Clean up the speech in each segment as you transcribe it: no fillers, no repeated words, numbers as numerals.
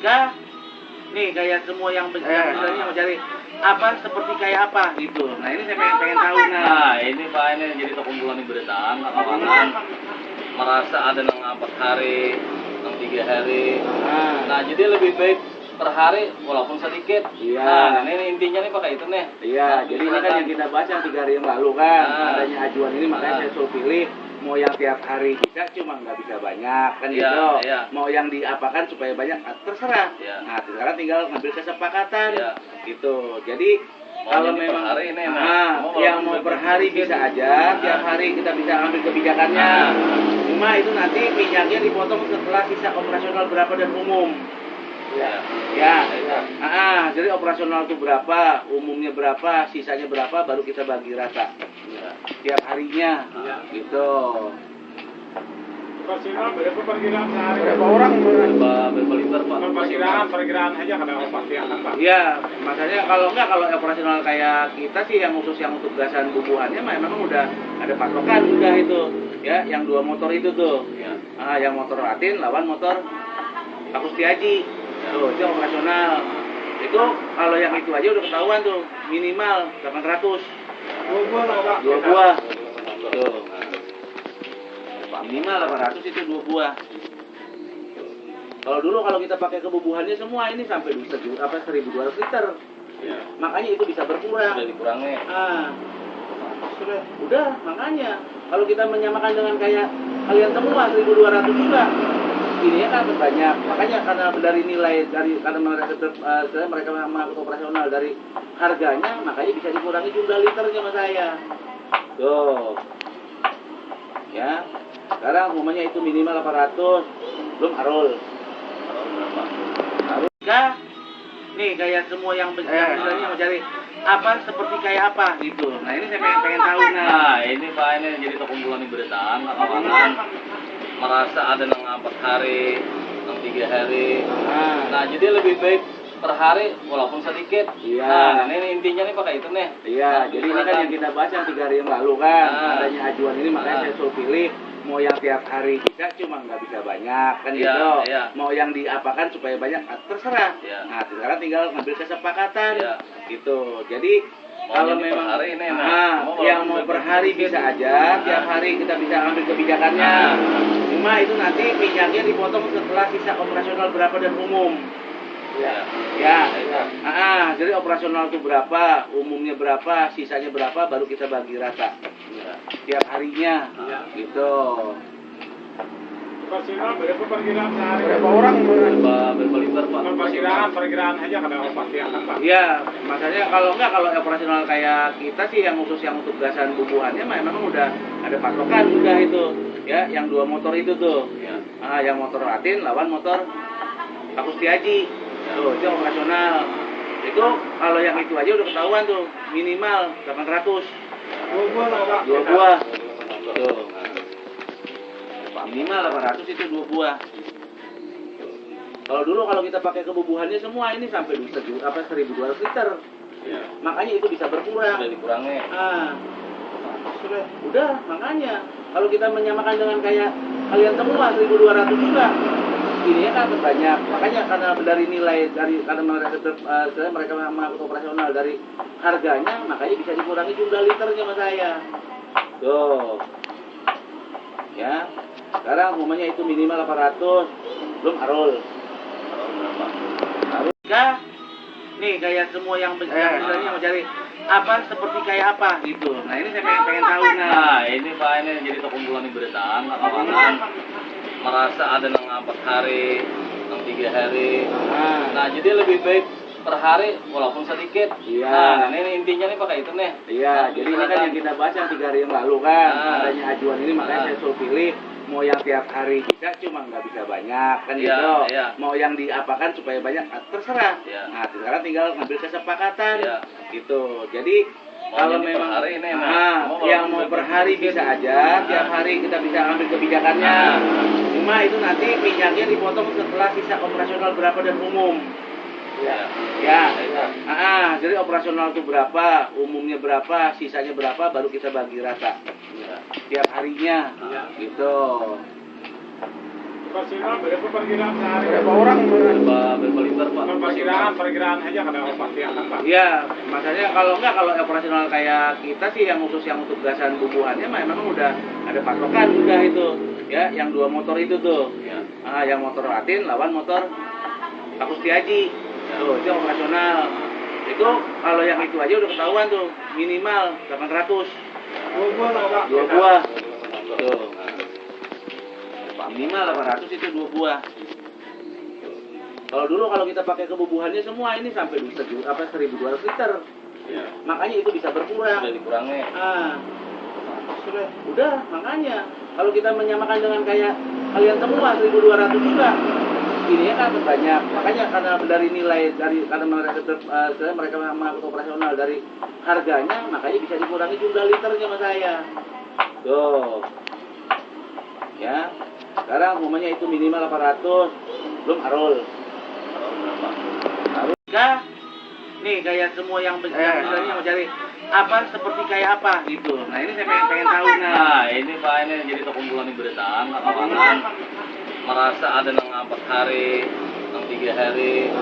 Enggak, nih kayak semua yang misalnya mau cari apa seperti kayak apa gitu. Nah ini saya pengen tahu Nah ini Pak, ini jadi terkumpulan di beritaan kawan-kawan merasa ada yang 4 hari, yang 3 hari. Nah jadi lebih baik per hari walaupun sedikit. Iya. Nah ini intinya nih Pak itu nih. Iya, Nah, jadi ini kan yang kita bahas yang 3 hari yang lalu kan, adanya ajuan ini makanya saya suruh pilih mau yang tiap hari bisa cuma nggak bisa banyak kan gitu. Mau yang diapakan supaya banyak terserah. Nah sekarang tinggal ngambil kesepakatan gitu. Jadi kalau memang hari ini, yang mau per hari bisa aja, tiap hari kita bisa ambil kebijakannya. Cuma itu nanti minyaknya dipotong setelah sisa operasional berapa dan umum. Jadi operasional itu berapa, umumnya berapa, sisanya berapa, baru kita bagi rata. Tiap harinya, gitu. Operasional berapa perkiraan sehari? Berapa orang? Berapa liter Pak? Perkiraan aja kada pasti akan Pak. Iya, makanya kalau enggak kalau operasional kayak kita sih yang khusus yang untuk gasan bubuhannya memang udah ada patokan udah itu, ya, yang 2 motor itu tuh. Yang motor Atin lawan motor Pak Kustiaji. Tuh, itu operasional. Itu kalau yang itu aja udah ketahuan tuh, minimal 800. 2 buah lah Pak. 2 buah. Tuh. Minimal 800 itu 2 buah. Kalau dulu kalau kita pakai kebubuhannya semua ini sampai 1.200 liter. Makanya itu bisa berkurang. Sudah dikurangi. Udah, makanya kalau kita menyamakan dengan kayak kalian semua 1.200 juga. Ini kan banyak, makanya karena dari nilai karena mereka mengangkut operasional dari harganya, makanya bisa dikurangi jumlah liternya sama saya. Tuh, ya. Sekarang umumnya itu minimal 800, belum arul. Arul enggak, nih kayak semua yang misalnya mau cari apa seperti kayak apa gitu. Nah ini saya pengen tahu Nah ini Pak, ini jadi terkumpulan di beritaan kawan-kawan merasa ada yang 4 hari, yang 3 hari. Nah jadi lebih baik per hari walaupun sedikit. Nah ini intinya nih Pak itu nih. Iya, jadi ini kan yang kita bahas yang 3 hari yang lalu kan, adanya ajuan ini makanya saya suruh pilih mau yang tiap hari bisa cuma nggak bisa banyak kan gitu. Mau yang diapakan supaya banyak terserah. Nah sekarang tinggal ngambil kesepakatan gitu. Jadi kalau memang hari ini, yang mau per hari bisa aja, tiap hari kita bisa ambil kebijakannya. Cuma itu nanti minyaknya dipotong setelah sisa operasional berapa dan umum. Jadi operasional itu berapa, umumnya berapa, sisanya berapa, baru kita bagi rata. Tiap harinya, gitu. Operasional berapa perkiraan sehari? Berapa orang? Berapa liter Pak? Perkiraan aja kada pasti akan Pak. Iya, makanya kalau enggak kalau operasional kayak kita sih yang khusus yang untuk gasan bubuhannya memang udah ada patokan udah itu, ya, yang 2 motor itu tuh. Yang motor Atin lawan motor Pak Kustiaji. Tuh, itu operasional. Itu kalau yang itu aja udah ketahuan tuh, minimal 800. 2 buah lah Pak. 2 buah. Tuh. Minimal 800 itu 2 buah. Kalau dulu kalau kita pakai kebubuhannya semua ini sampai 1.200 liter. Makanya itu bisa berkurang. Sudah dikurangi. Udah, makanya kalau kita menyamakan dengan kayak kalian semua 1.200 juga. Ini kan banyak, makanya karena dari nilai karena mereka mengangkut operasional dari harganya, makanya bisa dikurangi jumlah liternya sama saya. Tuh, ya. Sekarang umumnya itu minimal 800, belum arul. Arul enggak, nih kayak semua yang misalnya mau cari apa seperti kayak apa gitu. Nah ini saya pengen tahu Nah ini Pak, ini jadi terkumpulan di beritaan kawan-kawan merasa ada yang 4 hari, yang 3 hari. Nah jadi lebih baik per hari walaupun sedikit. Nah ini intinya nih Pak itu nih. Iya, jadi ini kan yang kita bahas yang 3 hari yang lalu kan, adanya ajuan ini makanya saya suruh pilih mau yang tiap hari bisa cuma nggak bisa banyak kan gitu. Mau yang diapakan supaya banyak terserah. Nah sekarang tinggal ngambil kesepakatan gitu. Jadi kalau memang hari ini, yang mau per hari bisa aja, tiap hari kita bisa ambil kebijakannya. Cuma itu nanti minyaknya dipotong setelah sisa operasional berapa dan umum. Jadi operasional itu berapa, umumnya berapa, sisanya berapa, baru kita bagi rata. Tiap harinya, gitu. Operasional berapa perkiraan sehari? Berapa orang? Berapa perkiraan aja kada pasti akan Pak. Iya, makanya kalau operasional kayak kita sih yang khusus yang untuk gasan bubuhannya memang udah ada patokan udah itu ya, yang 2 motor itu tuh. Ya. Yang motor Latin lawan motor Pak Kustiaji. Tuh, itu operasional. Itu kalau yang itu aja udah ketahuan tuh, minimal 800. Dua buah lah Pak. 2 buah. Tuh. Minimal 800 itu 2 buah. Kalau dulu kalau kita pakai kebubuhannya semua ini sampai 1.200 liter. Ya. Makanya itu bisa berkurang. Udah dikurangi. Udah, makanya kalau kita menyamakan dengan kayak kalian semua 1.200 juga. Ini ya kan banyak. Makanya karena dari nilai karena mereka mengangkut operasional dari harganya, makanya bisa dikurangi jumlah liternya sama saya. Tuh. Ya. Sekarang umumnya itu minimal 800, belum arul. Arulkah? Nih kayak semua yang misalnya mau cari apa seperti kayak apa gitu. Nah ini saya pengen tahu Nah, ini Pak, ini jadi terkumpulan di beritaan kawan-kawan merasa ada yang 4 hari, yang 3 hari.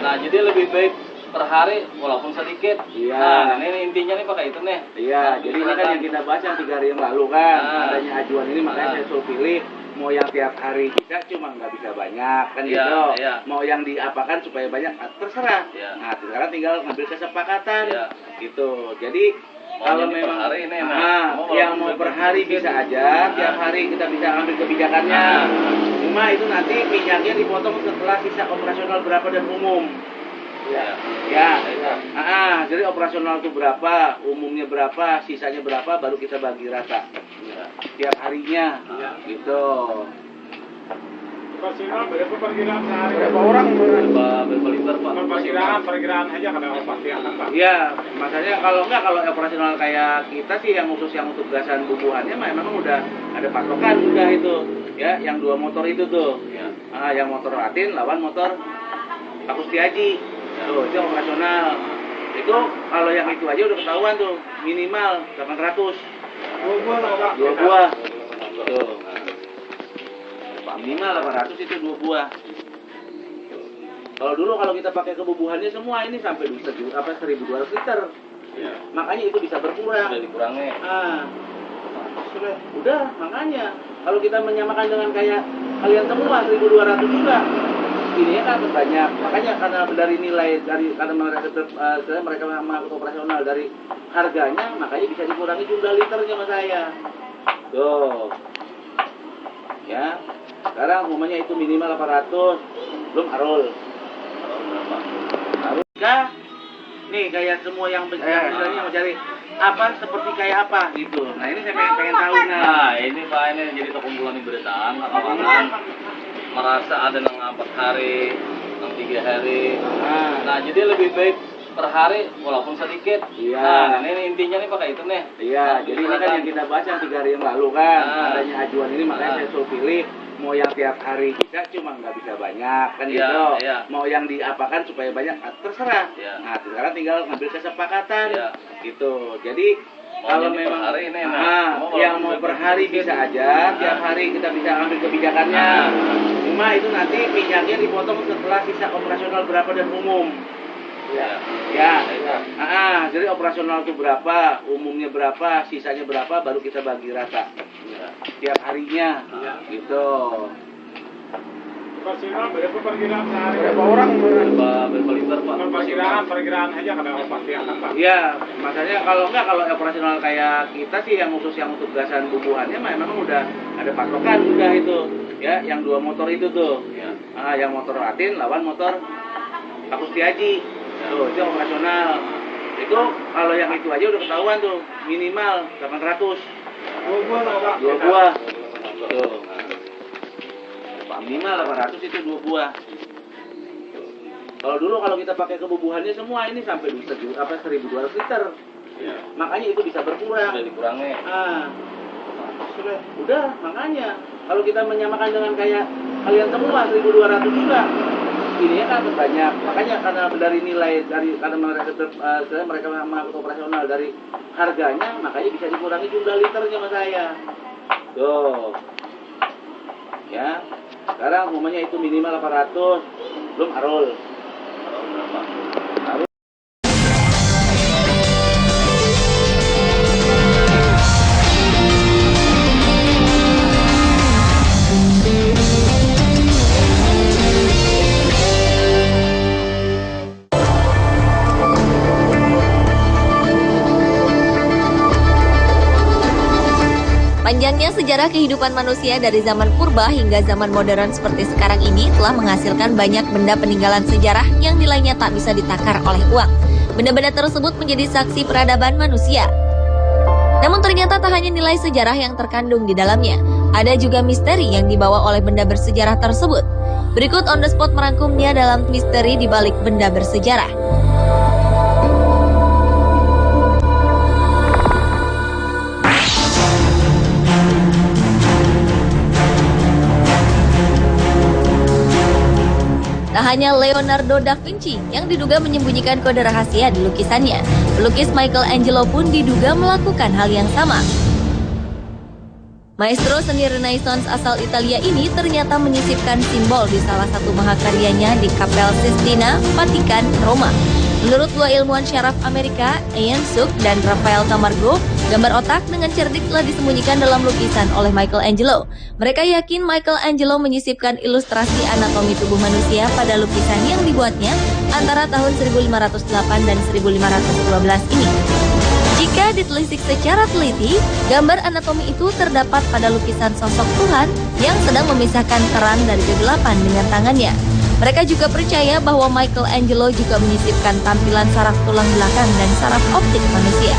Nah, jadi lebih baik per hari walaupun sedikit. Iya. Nah, ini intinya nih pakai itu nih. Iya, jadi ini kan yang kita bahas yang 3 hari yang lalu kan. Adanya ajuan ini makanya saya suruh pilih mau yang tiap hari bisa cuma nggak bisa banyak kan Iya, gitu. iya. Mau yang diapakan supaya banyak terserah. Iya. Nah, sekarang tinggal ngambil kesepakatan. Iya. Gitu. Jadi Mau kalau jadi per memang hari ini, mau yang walaupun mau per sedikit. hari bisa aja, tiap hari kita bisa ambil kebijakannya. Cuma itu nanti minyaknya dipotong setelah sisa operasional berapa dan umum. Ya. Ya, jadi operasional itu berapa, umumnya berapa, sisanya berapa, baru kita bagi rata. Tiap harinya, gitu. Operasional berapa perkiraan sehari? Berapa orang? Berapa liter Pak? Perkiraan aja kada pasti akan Pak. Iya, makanya kalau operasional kayak kita sih yang khusus yang untuk gasan bubuhannya memang udah ada patokan udah itu ya, yang 2 motor itu tuh. Ya. Yang motor Latin lawan motor Pak Kustiaji. Tuh, itu operasional. Itu kalau yang itu aja udah ketahuan tuh, minimal 800. Dua buah lah Pak. 2 buah. Tuh. Minimal 800 itu 2 buah. Kalau dulu kalau kita pakai kebubuhannya semua ini sampai 1.200 liter. Ya. Makanya itu bisa berkurang. Udah dikurangi. Udah, makanya kalau kita menyamakan dengan kayak kalian semua 1.200 juga. Ini ya kan banyak. Makanya karena dari nilai karena mereka mengangkut operasional dari harganya, makanya bisa dikurangi jumlah liternya sama saya. Tuh. Ya. Sekarang umumnya itu minimal 800, belum arul. Arulkah? Nih kayak semua yang misalnya mau cari apa seperti kayak apa gitu. Nah ini saya pengen tahu Nah, ini Pak, ini jadi terkumpulan di beritaan kawan-kawan merasa ada yang 4 hari, yang 3 hari. Nah, jadi lebih baik per hari walaupun sedikit. Iya. Nah, ini intinya nih pakai itu nih. Iya, jadi ini kan yang kita bahas yang 3 hari yang lalu kan. Adanya ajuan ini makanya saya suruh pilih mau yang tiap hari bisa cuma nggak bisa banyak kan Iya, gitu. iya. Mau yang diapakan supaya banyak terserah. Iya. Nah, sekarang tinggal ngambil kesepakatan. Iya. Gitu. Jadi Mau kalau jadi per memang hari ini, yang mau per hari bisa aja, tiap hari kita bisa ambil kebijakannya. Cuma itu nanti minyaknya dipotong setelah sisa operasional berapa dan umum. Ya. Jadi operasional itu berapa, umumnya berapa, sisanya berapa, baru kita bagi rata. Tiap harinya, gitu. Operasional berapa perkiraan sehari? Berapa orang? Berapa liter Pak? Perkiraan aja kada pasti akan Pak. Iya, makanya kalau operasional kayak kita sih yang khusus yang untuk gasan bubuhannya memang udah ada patokan udah itu ya, yang 2 motor itu tuh. Ya. Yang motor Latin lawan motor Pak Kustiaji. Tuh, itu operasional. Itu kalau yang itu aja udah ketahuan tuh, minimal 800. Dua buah lah Pak. 2 buah. Tuh. Minimal 800 itu 2 buah. Kalau dulu kalau kita pakai kebubuhannya semua ini sampai 1.200 liter. Ya. Makanya itu bisa berkurang. Udah dikurangi. Udah, makanya kalau kita menyamakan dengan kayak kalian semua 1.200 juga. Ini ya kan banyak. Makanya karena dari nilai karena mereka mengangkut operasional dari harganya, makanya bisa dikurangi jumlah liternya sama saya. Tuh. Ya. Sekarang umumnya itu minimal 800, belum arul. sejarah kehidupan manusia dari zaman purba hingga zaman modern seperti sekarang ini telah menghasilkan banyak benda peninggalan sejarah yang nilainya tak bisa ditakar oleh uang. Benda-benda tersebut menjadi saksi peradaban manusia. Namun ternyata tak hanya nilai sejarah yang terkandung di dalamnya, ada juga misteri yang dibawa oleh benda bersejarah tersebut. Berikut On The Spot merangkumnya dalam misteri di balik benda bersejarah. Tak hanya Leonardo da Vinci yang diduga menyembunyikan kode rahasia di lukisannya, pelukis Michelangelo pun diduga melakukan hal yang sama. Maestro seni Renaissance asal Italia ini ternyata menyisipkan simbol di salah satu mahakaryanya di Kapel Sistina, Vatikan, Roma. Menurut dua ilmuwan syaraf Amerika, Ian Suk dan Rafael Camargo, gambar otak dengan cerdik telah disembunyikan dalam lukisan oleh Michelangelo. Mereka yakin Michelangelo menyisipkan ilustrasi anatomi tubuh manusia pada lukisan yang dibuatnya antara tahun 1508 dan 1512 ini. Jika ditelisik secara teliti, gambar anatomi itu terdapat pada lukisan sosok Tuhan yang sedang memisahkan terang dari kegelapan dengan tangannya. Mereka juga percaya bahwa Michelangelo juga menyisipkan tampilan saraf tulang belakang dan saraf optik manusia.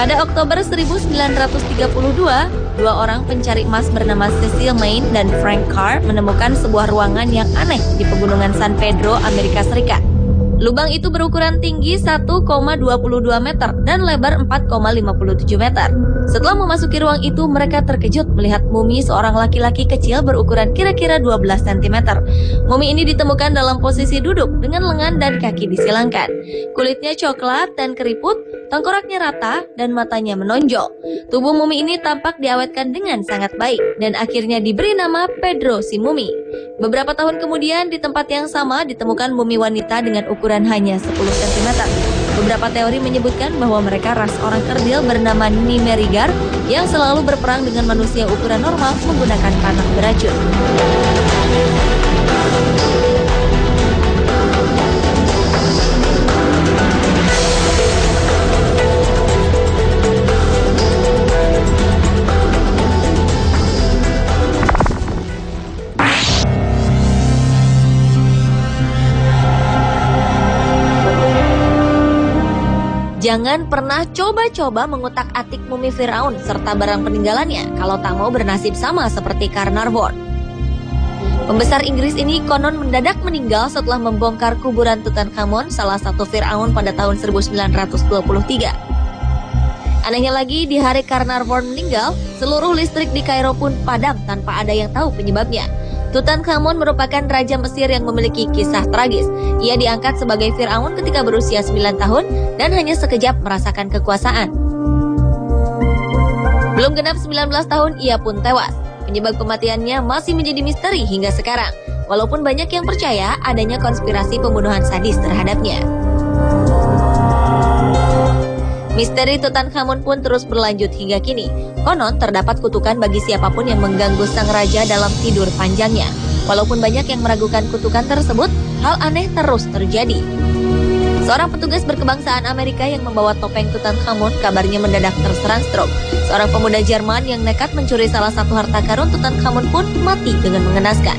Pada Oktober 1932, dua orang pencari emas bernama Cecil Main dan Frank Carr menemukan sebuah ruangan yang aneh di pegunungan San Pedro, Amerika Serikat. Lubang itu berukuran tinggi 1,22 meter dan lebar 4,57 meter. Setelah memasuki ruang itu, mereka terkejut melihat mumi seorang laki-laki kecil berukuran kira-kira 12 cm. Mumi ini ditemukan dalam posisi duduk dengan lengan dan kaki disilangkan. Kulitnya coklat dan keriput, tengkoraknya rata, dan matanya menonjol. Tubuh mumi ini tampak diawetkan dengan sangat baik dan akhirnya diberi nama Pedro si Mumi. Beberapa tahun kemudian di tempat yang sama ditemukan mumi wanita dengan ukuran hanya 10 cm. Beberapa teori menyebutkan bahwa mereka ras orang kerdil bernama Nimerigar yang selalu berperang dengan manusia ukuran normal menggunakan panah beracun. Jangan pernah coba-coba mengutak-atik mumi Firaun serta barang peninggalannya kalau tak mau bernasib sama seperti Carnarvon. Pembesar Inggris ini konon mendadak meninggal setelah membongkar kuburan Tutankhamun, salah satu Firaun pada tahun 1923. Anehnya lagi, di hari Carnarvon meninggal, seluruh listrik di Kairo pun padam tanpa ada yang tahu penyebabnya. Tutankhamun merupakan raja Mesir yang memiliki kisah tragis. Ia diangkat sebagai Firaun ketika berusia 9 tahun dan hanya sekejap merasakan kekuasaan. Belum genap 19 tahun, ia pun tewas. Penyebab kematiannya masih menjadi misteri hingga sekarang, walaupun banyak yang percaya adanya konspirasi pembunuhan sadis terhadapnya. Misteri Tutankhamun pun terus berlanjut hingga kini. Konon terdapat kutukan bagi siapapun yang mengganggu sang raja dalam tidur panjangnya. Walaupun banyak yang meragukan kutukan tersebut, hal aneh terus terjadi. Seorang petugas berkebangsaan Amerika yang membawa topeng Tutankhamun kabarnya mendadak terserang stroke. Seorang pemuda Jerman yang nekat mencuri salah satu harta karun Tutankhamun pun mati dengan mengenaskan.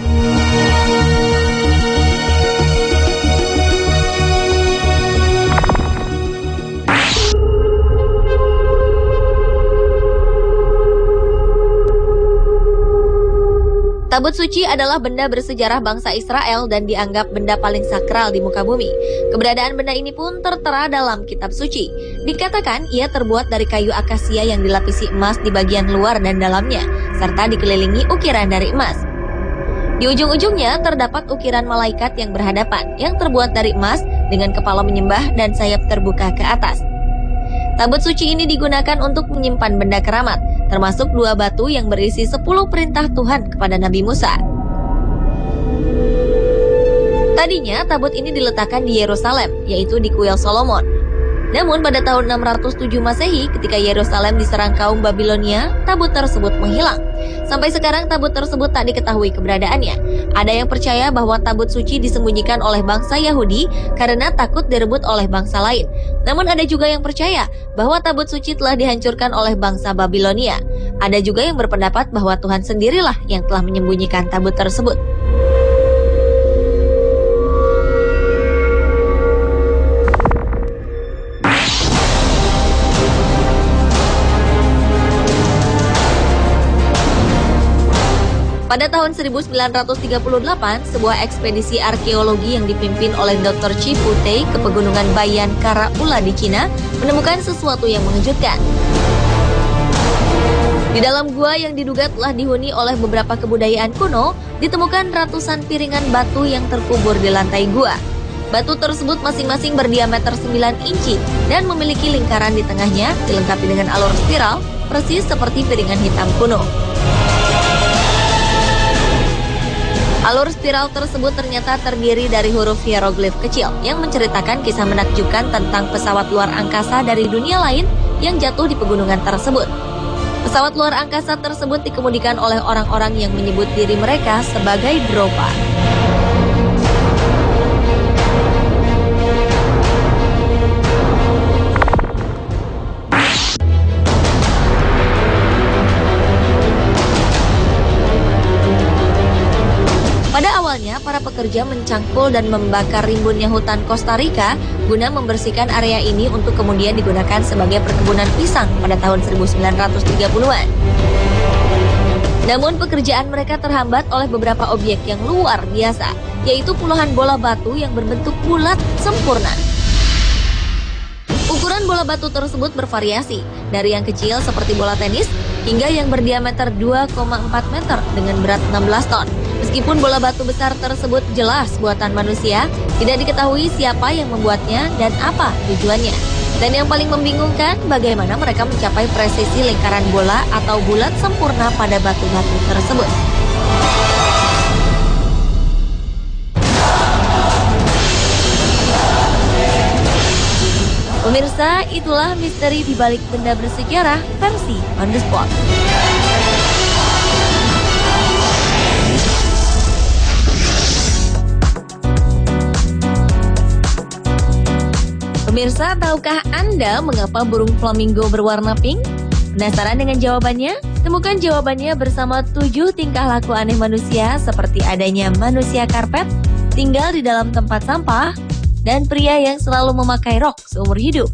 Tabut suci adalah benda bersejarah bangsa Israel dan dianggap benda paling sakral di muka bumi. Keberadaan benda ini pun tertera dalam kitab suci. Dikatakan ia terbuat dari kayu akasia yang dilapisi emas di bagian luar dan dalamnya, serta dikelilingi ukiran dari emas. Di ujung-ujungnya terdapat ukiran malaikat yang berhadapan, yang terbuat dari emas dengan kepala menyembah dan sayap terbuka ke atas. Tabut suci ini digunakan untuk menyimpan benda keramat, termasuk 2 batu yang berisi 10 perintah Tuhan kepada Nabi Musa. Tadinya tabut ini diletakkan di Yerusalem, yaitu di Kuil Solomon. Namun pada tahun 607 Masehi ketika Yerusalem diserang kaum Babilonia, tabut tersebut menghilang. Sampai sekarang tabut tersebut tak diketahui keberadaannya. Ada yang percaya bahwa tabut suci disembunyikan oleh bangsa Yahudi karena takut direbut oleh bangsa lain. Namun ada juga yang percaya bahwa tabut suci telah dihancurkan oleh bangsa Babilonia. Ada juga yang berpendapat bahwa Tuhan sendirilah yang telah menyembunyikan tabut tersebut. Pada tahun 1938, sebuah ekspedisi arkeologi yang dipimpin oleh Dr. Chifu Tei ke pegunungan Bayan Karaula di Cina menemukan sesuatu yang mengejutkan. Di dalam gua yang diduga telah dihuni oleh beberapa kebudayaan kuno, ditemukan ratusan piringan batu yang terkubur di lantai gua. Batu tersebut masing-masing berdiameter 9 inci dan memiliki lingkaran di tengahnya dilengkapi dengan alur spiral, persis seperti piringan hitam kuno. Alur spiral tersebut ternyata terdiri dari huruf hieroglif kecil yang menceritakan kisah menakjubkan tentang pesawat luar angkasa dari dunia lain yang jatuh di pegunungan tersebut. Pesawat luar angkasa tersebut dikemudikan oleh orang-orang yang menyebut diri mereka sebagai Dropa. Pada awalnya, para pekerja mencangkul dan membakar rimbunnya hutan Costa Rica guna membersihkan area ini untuk kemudian digunakan sebagai perkebunan pisang pada tahun 1930-an. Namun pekerjaan mereka terhambat oleh beberapa objek yang luar biasa, yaitu puluhan bola batu yang berbentuk bulat sempurna. Ukuran bola batu tersebut bervariasi, dari yang kecil seperti bola tenis hingga yang berdiameter 2,4 meter dengan berat 16 ton. Meskipun bola batu besar tersebut jelas buatan manusia, tidak diketahui siapa yang membuatnya dan apa tujuannya. Dan yang paling membingungkan, bagaimana mereka mencapai presisi lingkaran bola atau bulat sempurna pada batu-batu tersebut. Pemirsa, itulah misteri di balik benda bersejarah versi On The Spot. Pemirsa, tahukah Anda mengapa burung flamingo berwarna pink? Penasaran dengan jawabannya? Temukan jawabannya bersama 7 tingkah laku aneh manusia seperti adanya manusia karpet, tinggal di dalam tempat sampah, dan pria yang selalu memakai rok seumur hidup.